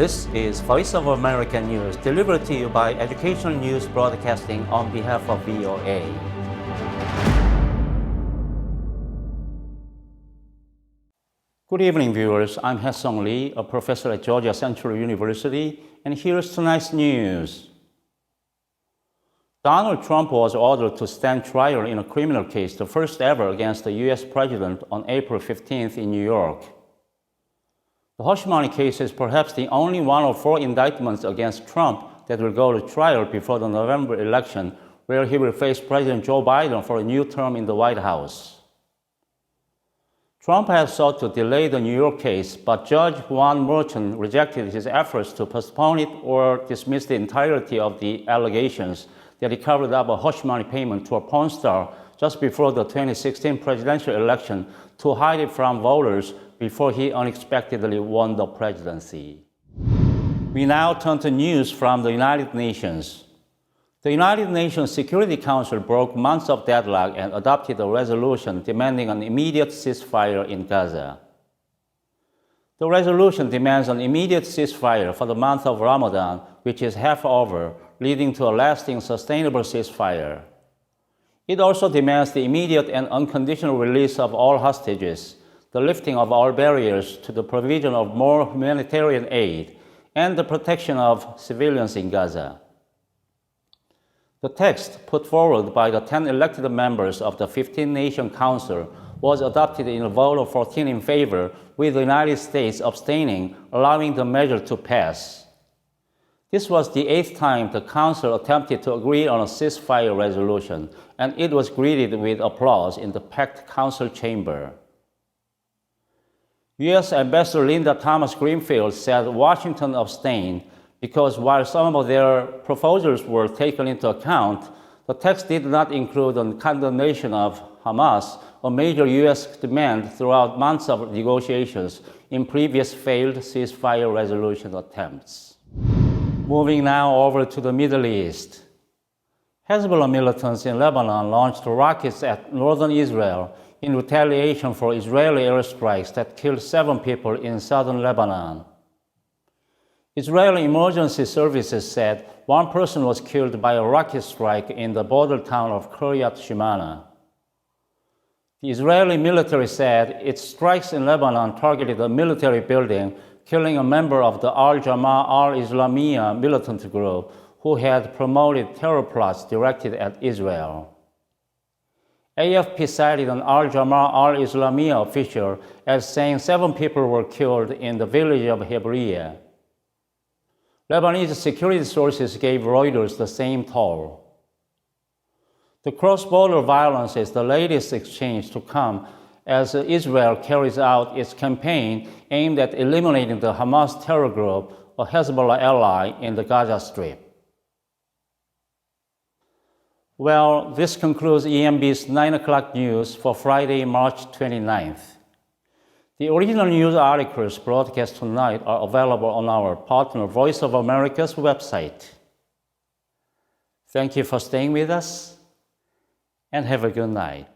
This is Voice of America News, delivered to you by Educational News Broadcasting on behalf of VOA. Good evening, viewers. I'm Hae-Sung Lee, a professor at Georgia Central University, and here's tonight's news. Donald Trump was ordered to stand trial in a criminal case, the first ever against the U.S. president, on April 15th in New York. The hush money case is perhaps the only one of 4 indictments against Trump that will go to trial before the November election, where he will face President Joe Biden for a new term in the White House. Trump has sought to delay the New York case, but Judge Juan Merchan rejected his efforts to postpone it or dismiss the entirety of the allegations that he covered up a hush money payment to a porn star just before the 2016 presidential election to hide it from voters before he unexpectedly won the presidency. We now turn to news from the United Nations. The United Nations Security Council broke months of deadlock and adopted a resolution demanding an immediate ceasefire in Gaza. The resolution demands an immediate ceasefire for the month of Ramadan, which is half over, leading to a lasting, sustainable ceasefire. It also demands the immediate and unconditional release of all hostages, the lifting of all barriers to the provision of more humanitarian aid, and the protection of civilians in Gaza. The text put forward by the 10 elected members of the 15-nation council was adopted in a vote of 14 in favor, with the United States abstaining, allowing the measure to pass. This was the 8th time the Council attempted to agree on a ceasefire resolution, and it was greeted with applause in the packed Council chamber. U.S. Ambassador Linda Thomas-Greenfield said Washington abstained because while some of their proposals were taken into account, the text did not include a condemnation of Hamas, a major U.S. demand throughout months of negotiations in previous failed ceasefire resolution attempts. Moving now over to the Middle East. Hezbollah militants in Lebanon launched rockets at northern Israel in retaliation for Israeli airstrikes that killed 7 people in southern Lebanon. Israeli emergency services said 1 person was killed by a rocket strike in the border town of Kiryat Shimona. The Israeli military said its strikes in Lebanon targeted a military building, killing a member of the Al-Jamaah al-Islamiyah militant group who had promoted terror plots directed at Israel. AFP cited an Al-Jamaah al-Islamiyah official as saying 7 people were killed in the village of Hebriya. Lebanese security sources gave Reuters the same toll. The cross-border violence is the latest exchange to come as Israel carries out its campaign aimed at eliminating the Hamas terror group, a Hezbollah ally in the Gaza Strip. Well, this concludes EMB's 9 o'clock news for Friday, March 29th. The original news articles broadcast tonight are available on our partner Voice of America's website. Thank you for staying with us, and have a good night.